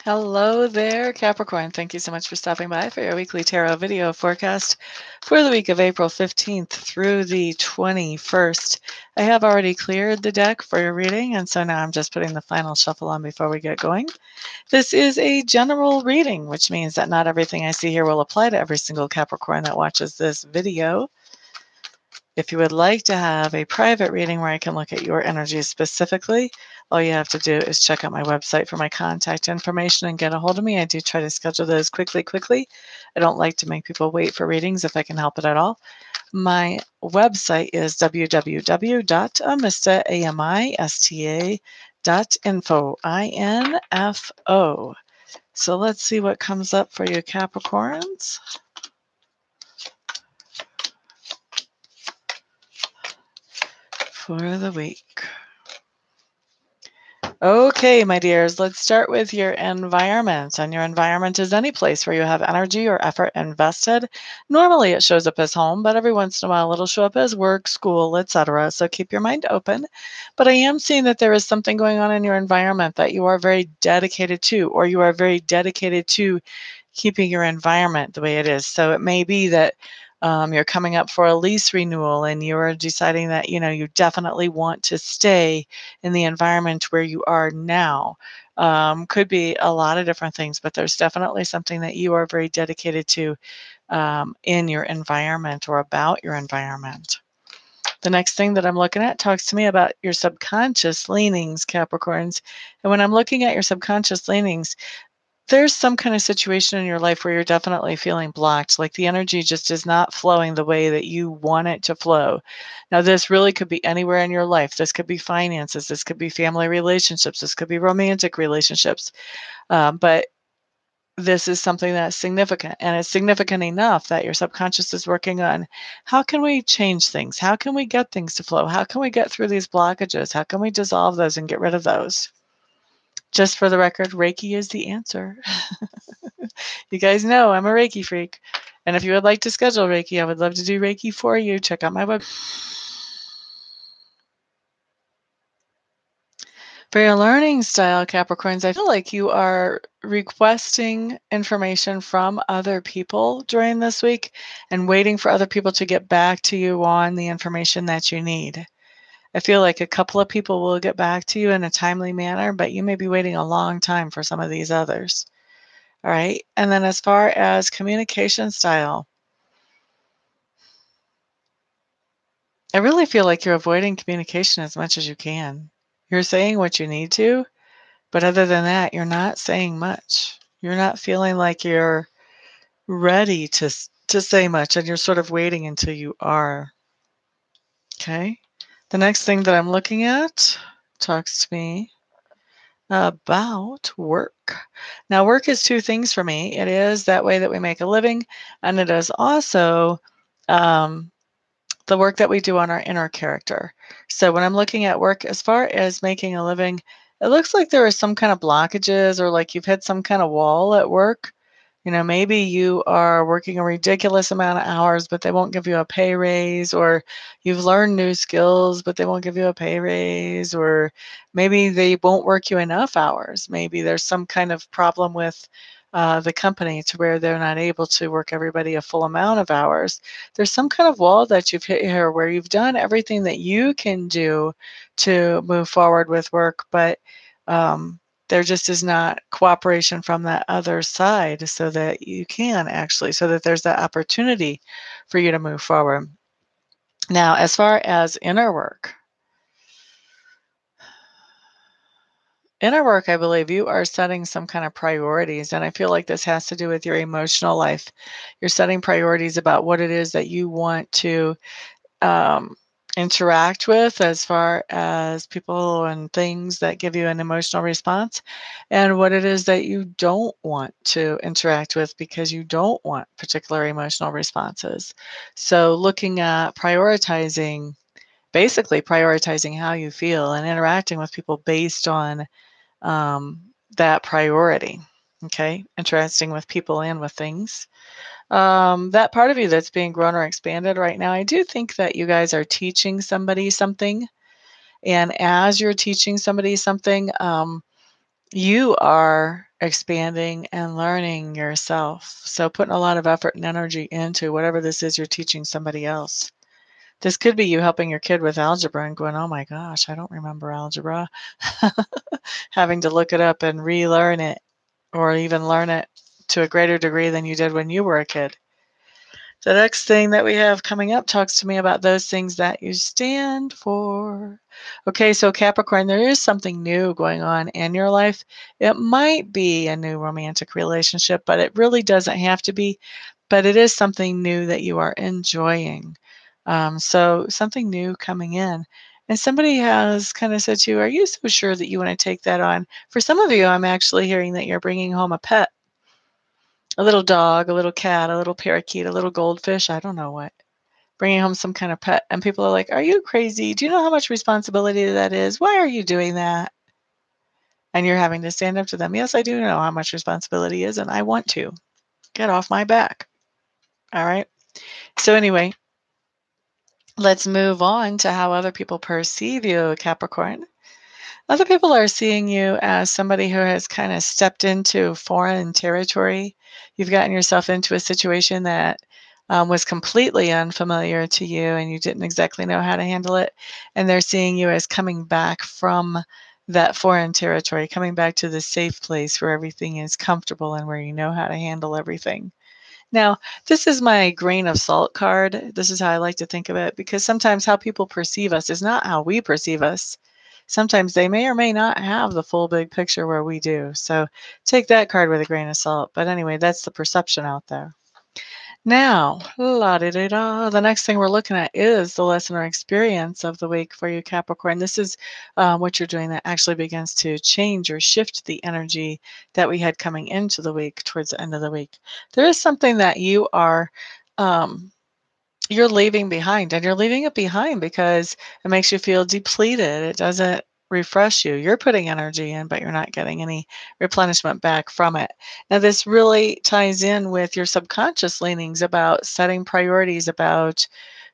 Hello there, Capricorn. Thank you so much for stopping by for your weekly tarot video forecast for the week of April 15th through the 21st. I have already cleared the deck for your reading, and so now I'm just putting the final shuffle on before we get going. This is a general reading, which means that not everything I see here will apply to every single Capricorn that watches this video. If you would like to have a private reading where I can look at your energy specifically, all you have to do is check out my website for my contact information and get a hold of me. I do try to schedule those quickly. I don't like to make people wait for readings if I can help it at all. My website is www.amista.info. I-N-F-O. So let's see what comes up for you, Capricorns, for the week. Okay, my dears, let's start with your environment. And your environment is any place where you have energy or effort invested. Normally it shows up as home, but every once in a while it'll show up as work, school, etc. So keep your mind open. But I am seeing that there is something going on in your environment that you are very dedicated to, or you are very dedicated to keeping your environment the way it is. So it may be that you're coming up for a lease renewal and you're deciding that you definitely want to stay in the environment where you are now. Could be a lot of different things, but there's definitely something that you are very dedicated to in your environment or about your environment. The next thing that I'm looking at talks to me about your subconscious leanings, Capricorns. And when I'm looking at your subconscious leanings, there's some kind of situation in your life where you're definitely feeling blocked, like the energy just is not flowing the way that you want it to flow. Now, this really could be anywhere in your life. This could be finances, this could be family relationships, this could be romantic relationships. But this is something that's significant, and it's significant enough that your subconscious is working on how can we change things? How can we get things to flow? How can we get through these blockages? How can we dissolve those and get rid of those? Just for the record, Reiki is the answer. You guys know I'm a Reiki freak. And if you would like to schedule Reiki, I would love to do Reiki for you. Check out my website. For your learning style, Capricorns, I feel like you are requesting information from other people during this week and waiting for other people to get back to you on the information that you need. I feel like a couple of people will get back to you in a timely manner, but you may be waiting a long time for some of these others. All right. And then as far as communication style, I really feel like you're avoiding communication as much as you can. You're saying what you need to, but other than that, you're not saying much. You're not feeling like you're ready to say much, and you're sort of waiting until you are. Okay? The next thing that I'm looking at talks to me about work. Now, work is two things for me. It is that way that we make a living, and it is also um, the work that we do on our inner character. So when I'm looking at work as far as making a living, it looks like there are some kind of blockages or like you've hit some kind of wall at work. Maybe you are working a ridiculous amount of hours, but they won't give you a pay raise, or you've learned new skills, but they won't give you a pay raise, or maybe they won't work you enough hours. Maybe there's some kind of problem with the company to where they're not able to work everybody a full amount of hours. There's some kind of wall that you've hit here where you've done everything that you can do to move forward with work, but there just is not cooperation from that other side so that you can actually, so that there's that opportunity for you to move forward. Now, as far as inner work, I believe you are setting some kind of priorities, and I feel like this has to do with your emotional life. You're setting priorities about what it is that you want to um, interact with as far as people and things that give you an emotional response, and what it is that you don't want to interact with because you don't want particular emotional responses. So, looking at basically prioritizing how you feel and interacting with people based on um, that priority. Okay, interacting with people and with things. That part of you that's being grown or expanded right now, I do think that you guys are teaching somebody something. And as you're teaching somebody something, you are expanding and learning yourself. So putting a lot of effort and energy into whatever this is you're teaching somebody else. This could be you helping your kid with algebra and going, "Oh my gosh, I don't remember algebra." Having to look it up and relearn it, or even learn it to a greater degree than you did when you were a kid. The next thing that we have coming up talks to me about those things that you stand for. Okay, so Capricorn, there is something new going on in your life. It might be a new romantic relationship, but it really doesn't have to be. But it is something new that you are enjoying. So something new coming in. And somebody has kind of said to you, "Are you so sure that you want to take that on?" For some of you, I'm actually hearing that you're bringing home a pet, a little dog, a little cat, a little parakeet, a little goldfish, I don't know what. Bringing home some kind of pet. And people are like, "Are you crazy? Do you know how much responsibility that is? Why are you doing that?" And you're having to stand up to them. Yes, I do know how much responsibility is, and I want to. Get off my back. All right. So, anyway, let's move on to how other people perceive you, Capricorn. Other people are seeing you as somebody who has kind of stepped into foreign territory. You've gotten yourself into a situation that was completely unfamiliar to you and you didn't exactly know how to handle it. And they're seeing you as coming back from that foreign territory, coming back to the safe place where everything is comfortable and where you know how to handle everything. Now, this is my grain of salt card. This is how I like to think of it because sometimes how people perceive us is not how we perceive us. Sometimes they may or may not have the full big picture where we do. So take that card with a grain of salt. But anyway, that's the perception out there. Now, la da da da, the next thing we're looking at is the lesson or experience of the week for you, Capricorn. This is what you're doing that actually begins to change or shift the energy that we had coming into the week towards the end of the week. There is something that um, you're leaving behind, and you're leaving it behind because it makes you feel depleted. It doesn't refresh you. You're putting energy in, but you're not getting any replenishment back from it. Now, this really ties in with your subconscious leanings about setting priorities about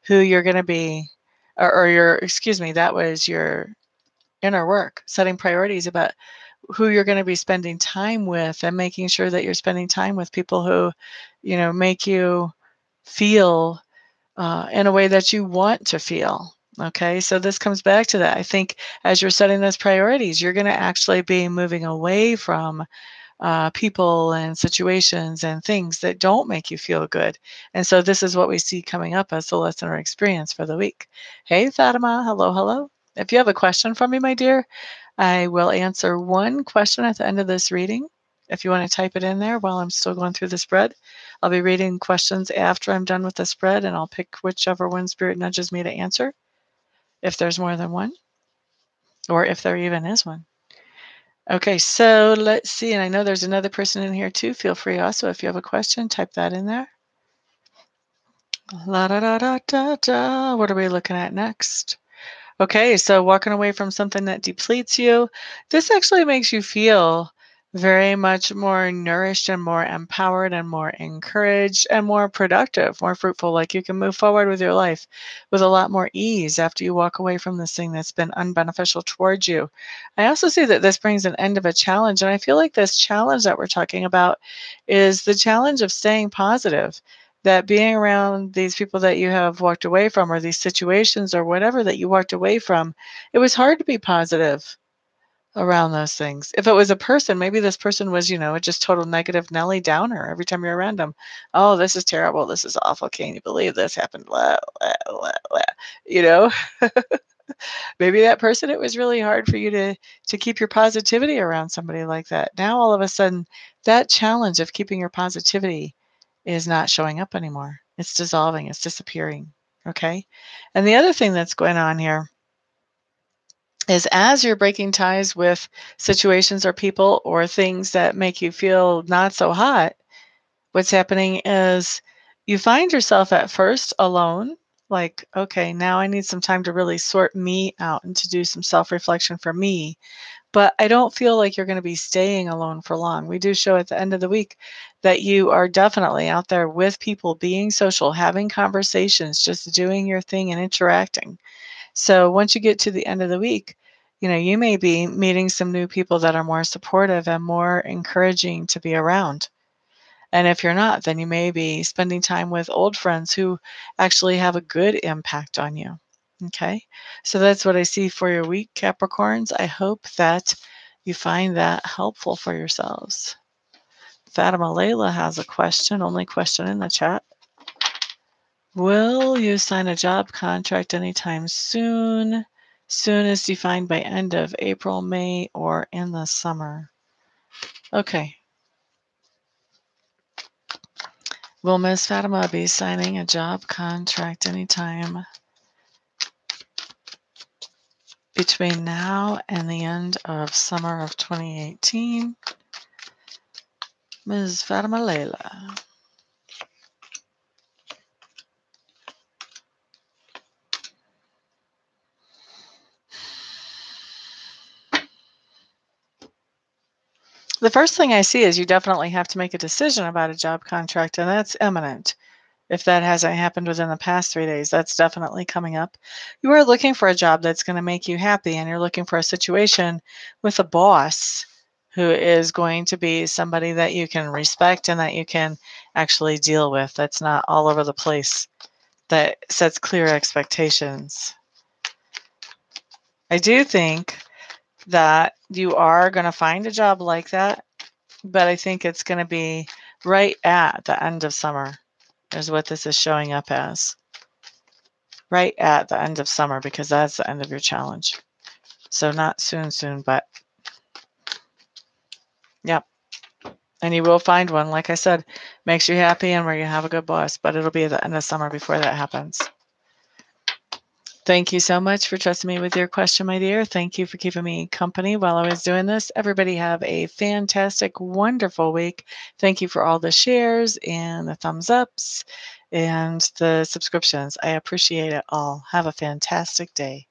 who you're going to be, or your, excuse me, that was your inner work, setting priorities about who you're going to be spending time with and making sure that you're spending time with people who, make you feel in a way that you want to feel. Okay, so this comes back to that. I think as you're setting those priorities, you're going to actually be moving away from people and situations and things that don't make you feel good. And so this is what we see coming up as the lesson or experience for the week. Hey, Fatima. Hello, hello. If you have a question for me, my dear, I will answer one question at the end of this reading. If you want to type it in there while I'm still going through the spread, I'll be reading questions after I'm done with the spread, and I'll pick whichever one Spirit nudges me to answer, if there's more than one, or if there even is one. Okay, so let's see. And I know there's another person in here too. Feel free also, if you have a question, type that in there. La da da da da da. What are we looking at next? Okay, so walking away from something that depletes you, this actually makes you feel very much more nourished and more empowered and more encouraged and more productive, more fruitful. Like you can move forward with your life with a lot more ease after you walk away from this thing that's been unbeneficial towards you. I also see that this brings an end of a challenge, and I feel like this challenge that we're talking about is the challenge of staying positive, that being around these people that you have walked away from or these situations or whatever that you walked away from, it was hard to be positive around those things. If it was a person, maybe this person was, a just total negative Nelly Downer every time you're around them. Oh, this is terrible. This is awful. Can't you believe this happened? Blah, blah, blah, blah. You know, maybe that person, it was really hard for you to keep your positivity around somebody like that. Now, all of a sudden, that challenge of keeping your positivity is not showing up anymore. It's dissolving, it's disappearing. Okay. And the other thing that's going on here is as you're breaking ties with situations or people or things that make you feel not so hot, what's happening is you find yourself at first alone. Like, okay, now I need some time to really sort me out and to do some self reflection for me. But I don't feel like you're going to be staying alone for long. We do show at the end of the week that you are definitely out there with people, being social, having conversations, just doing your thing and interacting. So once you get to the end of the week, You may be meeting some new people that are more supportive and more encouraging to be around. And if you're not, then you may be spending time with old friends who actually have a good impact on you. Okay. So that's what I see for your week, Capricorns. I hope that you find that helpful for yourselves. Fatima Layla has a question, only question in the chat. Will you sign a job contract anytime soon? Soon is defined by end of April, May, or in the summer. Okay. Will Miss Fatima be signing a job contract anytime between now and the end of summer of 2018? Ms. Fatima Layla. The first thing I see is you definitely have to make a decision about a job contract, and that's imminent. If that hasn't happened within the past 3 days, that's definitely coming up. You are looking for a job that's going to make you happy, and you're looking for a situation with a boss who is going to be somebody that you can respect and that you can actually deal with. That's not all over the place, that sets clear expectations. I do think that you are going to find a job like that, but I think it's going to be right at the end of summer is what this is showing up as. Right at the end of summer, because that's the end of your challenge. So not soon, but yep. And you will find one, like I said, makes you happy and where you have a good boss, but it'll be at the end of summer before that happens. Thank you so much for trusting me with your question, my dear. Thank you for keeping me company while I was doing this. Everybody have a fantastic, wonderful week. Thank you for all the shares and the thumbs ups and the subscriptions. I appreciate it all. Have a fantastic day.